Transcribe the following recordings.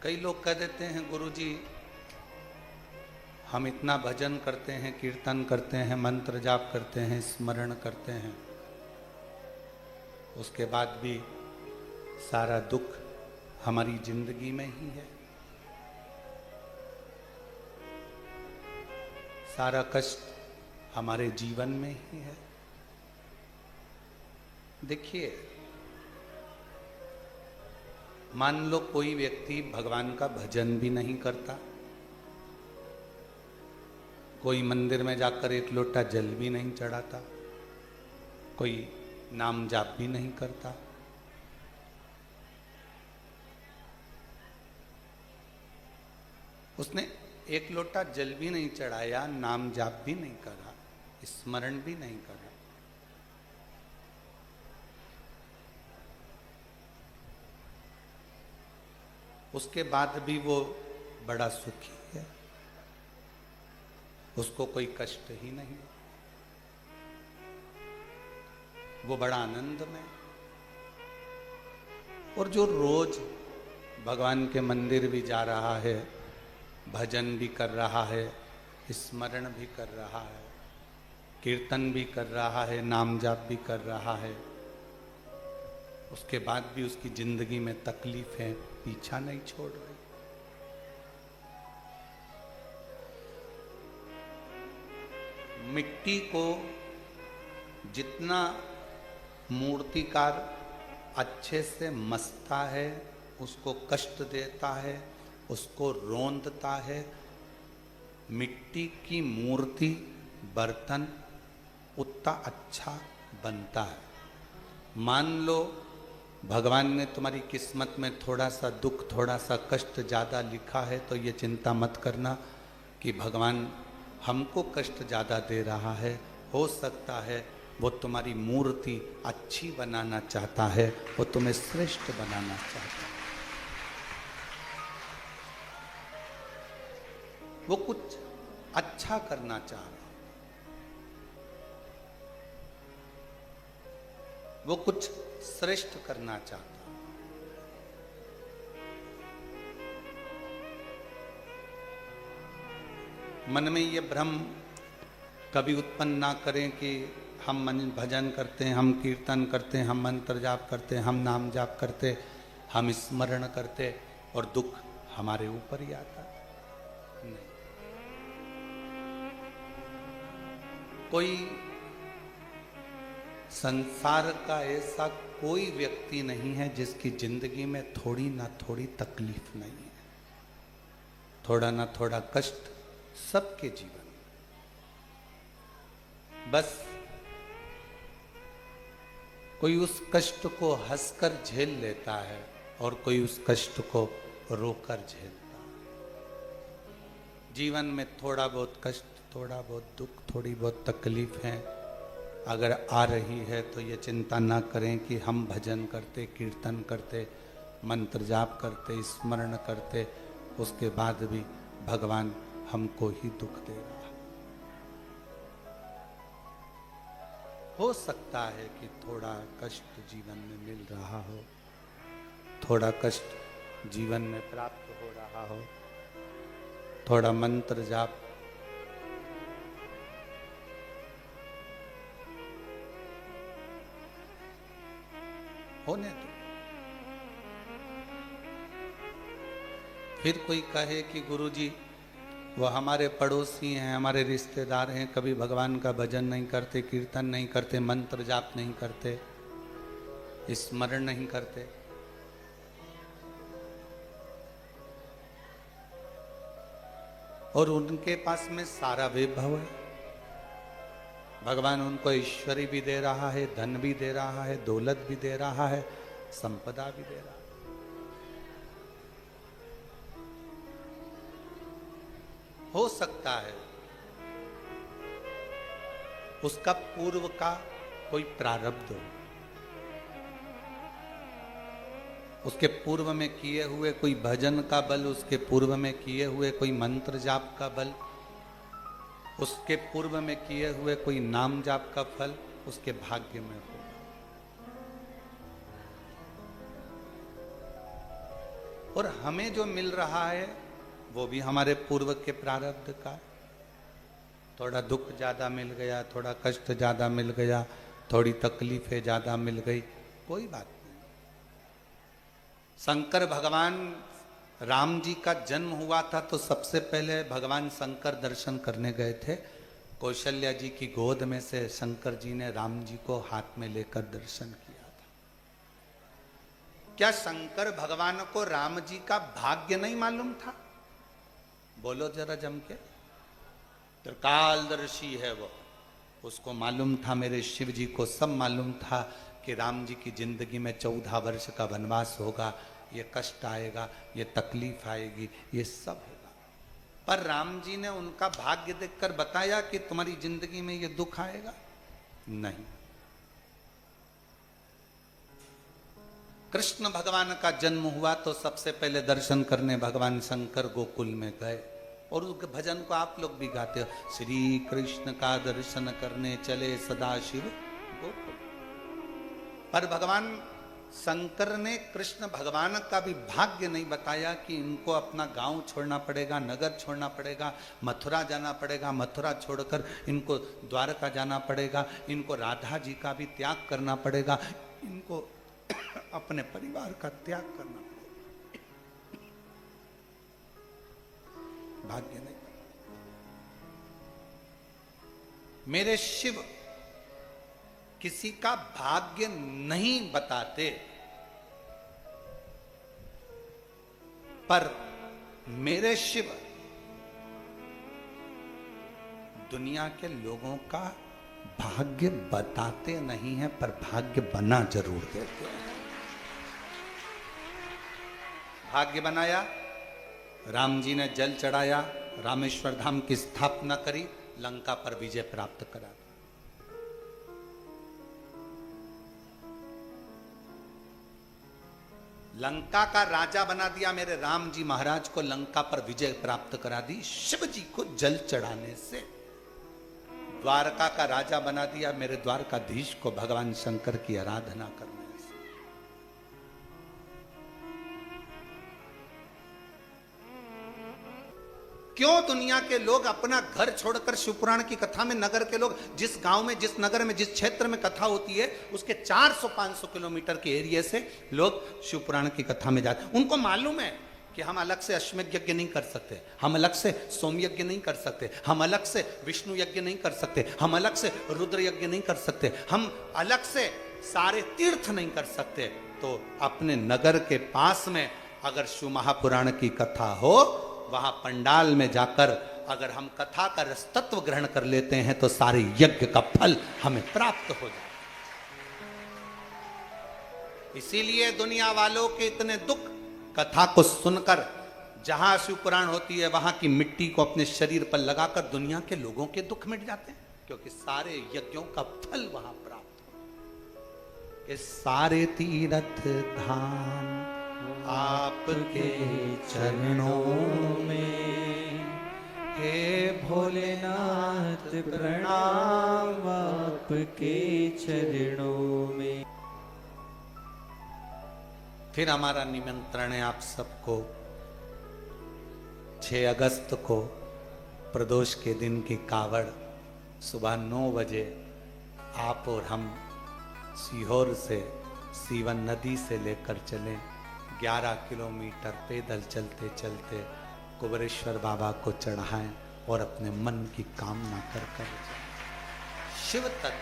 कई लोग कह देते हैं गुरुजी हम इतना भजन करते हैं, कीर्तन करते हैं, मंत्र जाप करते हैं, स्मरण करते हैं, उसके बाद भी सारा दुख हमारी जिंदगी में ही है, सारा कष्ट हमारे जीवन में ही है। देखिए, मान लो कोई व्यक्ति भगवान का भजन भी नहीं करता, कोई मंदिर में जाकर एक लोटा जल भी नहीं चढ़ाता, कोई नाम जाप भी नहीं करता, उसने एक लोटा जल भी नहीं चढ़ाया, नाम जाप भी नहीं करा, स्मरण भी नहीं करा, उसके बाद भी वो बड़ा सुखी है, उसको कोई कष्ट ही नहीं, वो बड़ा आनंद में। और जो रोज भगवान के मंदिर भी जा रहा है, भजन भी कर रहा है, स्मरण भी कर रहा है, कीर्तन भी कर रहा है, नाम जाप भी कर रहा है, उसके बाद भी उसकी जिंदगी में तकलीफें पीछा नहीं छोड़ रही। मिट्टी को जितना मूर्तिकार अच्छे से मसता है, उसको कष्ट देता है, उसको रोंदता है, मिट्टी की मूर्ति बर्तन उतना अच्छा बनता है। मान लो भगवान ने तुम्हारी किस्मत में थोड़ा सा दुख, थोड़ा सा कष्ट ज़्यादा लिखा है, तो ये चिंता मत करना कि भगवान हमको कष्ट ज़्यादा दे रहा है। हो सकता है वो तुम्हारी मूर्ति अच्छी बनाना चाहता है, वो तुम्हें श्रेष्ठ बनाना चाहता है, वो कुछ अच्छा करना चाह रहा है, वो कुछ श्रेष्ठ करना चाहता है। मन में ये भ्रम कभी उत्पन्न ना करें कि हम भजन करते हैं, हम कीर्तन करते हैं, हम मंत्र जाप करते हैं, हम नाम जाप करते, हम स्मरण करते और दुख हमारे ऊपर ही आता है। नहीं, कोई संसार का ऐसा कोई व्यक्ति नहीं है जिसकी जिंदगी में थोड़ी ना थोड़ी तकलीफ नहीं है, थोड़ा ना थोड़ा कष्ट सबके जीवन में। बस कोई उस कष्ट को हंसकर झेल लेता है और कोई उस कष्ट को रोकर झेलता है। जीवन में थोड़ा बहुत कष्ट, थोड़ा बहुत दुख, थोड़ी बहुत तकलीफें अगर आ रही है तो ये चिंता ना करें कि हम भजन करते, कीर्तन करते, मंत्र जाप करते, स्मरण करते, उसके बाद भी भगवान हमको ही दुख दे रहा है। हो सकता है कि थोड़ा कष्ट जीवन में मिल रहा हो, थोड़ा कष्ट जीवन में प्राप्त हो रहा हो, थोड़ा मंत्र जाप होने दो। फिर कोई कहे कि गुरुजी वो हमारे पड़ोसी हैं, हमारे रिश्तेदार हैं, कभी भगवान का भजन नहीं करते, कीर्तन नहीं करते, मंत्र जाप नहीं करते, स्मरण नहीं करते। और उनके पास में सारा वैभव है, भगवान उनको ऐश्वर्य भी दे रहा है, धन भी दे रहा है, दौलत भी दे रहा है, संपदा भी दे रहा है। हो सकता है उसका पूर्व का कोई प्रारब्ध हो, उसके पूर्व में किए हुए कोई भजन का बल, उसके पूर्व में किए हुए कोई मंत्र जाप का बल, उसके पूर्व में किए हुए कोई नाम जाप का फल उसके भाग्य में हो। और हमें जो मिल रहा है वो भी हमारे पूर्व के प्रारब्ध का है। थोड़ा दुख ज्यादा मिल गया, थोड़ा कष्ट ज्यादा मिल गया, थोड़ी तकलीफें ज्यादा मिल गई, कोई बात नहीं। शंकर भगवान राम जी का जन्म हुआ था तो सबसे पहले भगवान शंकर दर्शन करने गए थे। कौशल्या जी की गोद में से शंकर जी ने राम जी को हाथ में लेकर दर्शन किया था। क्या शंकर भगवान को राम जी का भाग्य नहीं मालूम था? बोलो जरा जम के। त्रिकालदर्शी है वो, उसको मालूम था, मेरे शिव जी को सब मालूम था कि राम जी की जिंदगी में 14 वर्ष का वनवास होगा, ये कष्ट आएगा, ये तकलीफ आएगी, ये सब होगा। पर राम जी ने उनका भाग्य देखकर बताया कि तुम्हारी जिंदगी में ये दुख आएगा? नहीं। कृष्ण भगवान का जन्म हुआ तो सबसे पहले दर्शन करने भगवान शंकर गोकुल में गए, और उस भजन को आप लोग भी गाते हो, श्री कृष्ण का दर्शन करने चले सदाशिव गोकुल। पर भगवान शंकर ने कृष्ण भगवान का भी भाग्य नहीं बताया कि इनको अपना गांव छोड़ना पड़ेगा, नगर छोड़ना पड़ेगा, मथुरा जाना पड़ेगा, मथुरा छोड़कर इनको द्वारका जाना पड़ेगा, इनको राधा जी का भी त्याग करना पड़ेगा, इनको अपने परिवार का त्याग करना पड़ेगा। भाग्य नहीं। मेरे शिव किसी का भाग्य नहीं बताते, पर मेरे शिव दुनिया के लोगों का भाग्य बताते नहीं है, पर भाग्य बना जरूर देते हैं। भाग्य बनाया, राम जी ने जल चढ़ाया, रामेश्वर धाम की स्थापना करी, लंका पर विजय प्राप्त करा। लंका का राजा बना दिया मेरे राम जी महाराज को, लंका पर विजय प्राप्त करा दी शिव जी को जल चढ़ाने से। द्वारका का राजा बना दिया मेरे द्वारकाधीश को भगवान शंकर की आराधना करने से। क्यों दुनिया के लोग अपना घर छोड़कर शिवपुराण की कथा में, नगर के लोग जिस गांव में, जिस नगर में, जिस क्षेत्र में कथा होती है उसके 400-500 किलोमीटर के एरिया से लोग शिवपुराण की कथा में जाते हैं। उनको मालूम है कि हम अलग से अश्वमेध यज्ञ नहीं कर सकते, हम अलग से सोम यज्ञ नहीं कर सकते, हम अलग से विष्णु यज्ञ नहीं कर सकते, हम अलग से रुद्र यज्ञ नहीं कर सकते, हम अलग से सारे तीर्थ नहीं कर सकते। तो अपने नगर के पास में अगर शिव महापुराण की कथा हो, वहां पंडाल में जाकर अगर हम कथा का रसतत्व ग्रहण कर लेते हैं तो सारे यज्ञ का फल हमें प्राप्त हो जाए। इसीलिए दुनिया वालों के इतने दुख कथा को सुनकर, जहां शिव पुराण होती है वहां की मिट्टी को अपने शरीर पर लगाकर दुनिया के लोगों के दुख मिट जाते हैं, क्योंकि सारे यज्ञों का फल वहां प्राप्त हो। कि सारे तीर्थ धाम आपके चरणों में, हे भोलेनाथ प्रणाम आपके चरणों में। फिर हमारा निमंत्रण है आप सबको 6 अगस्त को प्रदोष के दिन की कावड़ सुबह 9 बजे आप और हम सीहोर से सीवन नदी से लेकर चलें। 11 किलोमीटर पैदल चलते चलते कुबेरेश्वर बाबा को चढ़ाएं और अपने मन की कामना कर कर शिव तक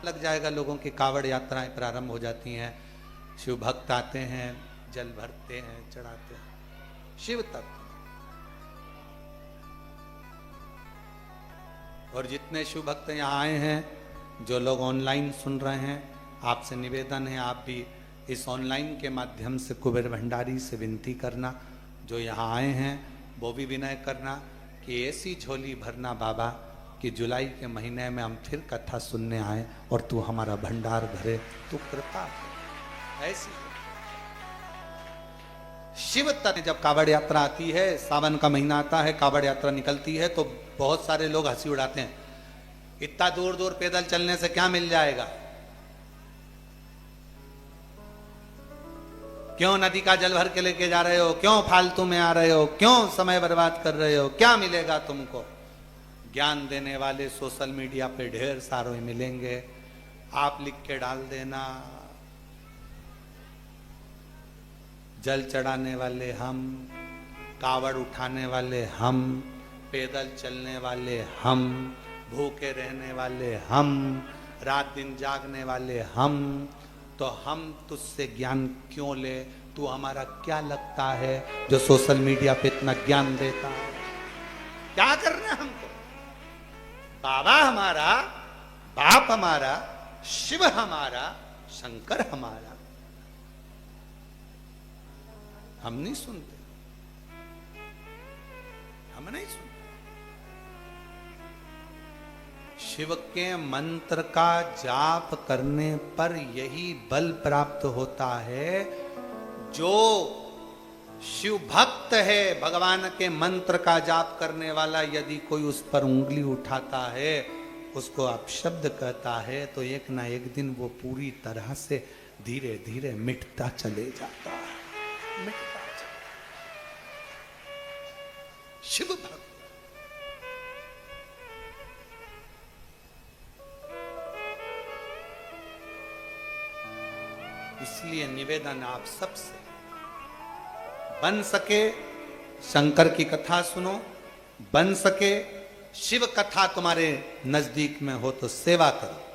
लग जाएगा। लोगों की कावड़ यात्राएं प्रारंभ हो जाती हैं, शिव भक्त आते हैं, जल भरते हैं, चढ़ाते हैं शिव तक। और जितने शिव भक्त यहाँ आए हैं, जो लोग ऑनलाइन सुन रहे हैं, आपसे निवेदन है आप भी इस ऑनलाइन के माध्यम से कुबेर भंडारी से विनती करना, जो यहाँ आए हैं वो भी विनय करना कि ऐसी झोली भरना बाबा कि जुलाई के महीने में हम फिर कथा सुनने आए और तू हमारा भंडार भरे, तू कृपा ऐसी। शिव तक जब कावड़ यात्रा आती है, सावन का महीना आता है, कावड़ यात्रा निकलती है, तो बहुत सारे लोग हंसी उड़ाते हैं, इतना दूर दूर पैदल चलने से क्या मिल जाएगा। क्यों नदी का जल भर के लेके जा रहे हो, क्यों फालतू में आ रहे हो, क्यों समय बर्बाद कर रहे हो, क्या मिलेगा तुमको? ज्ञान देने वाले सोशल मीडिया पे ढेर सारे मिलेंगे, आप लिख के डाल देना। जल चढ़ाने वाले हम, कावड़ उठाने वाले हम, पैदल चलने वाले हम, भूखे रहने वाले हम, रात दिन जागने वाले हम, तो हम तुझसे ज्ञान क्यों ले? तू हमारा क्या लगता है जो सोशल मीडिया पे इतना ज्ञान देता है? क्या करना है हमको? बाबा हमारा, बाप हमारा, शिव हमारा, शंकर हमारा, हम नहीं सुनते, हम नहीं सुनते। शिव के मंत्र का जाप करने पर यही बल प्राप्त होता है। जो शिव भक्त है, भगवान के मंत्र का जाप करने वाला, यदि कोई उस पर उंगली उठाता है, उसको अपशब्द कहता है, तो एक ना एक दिन वो पूरी तरह से धीरे धीरे मिटता चले जाता है, मिटता चले। शिव भक्त इसलिए निवेदन आप सबसे, बन सके शंकर की कथा सुनो, बन सके शिव कथा तुम्हारे नजदीक में हो तो सेवा करो।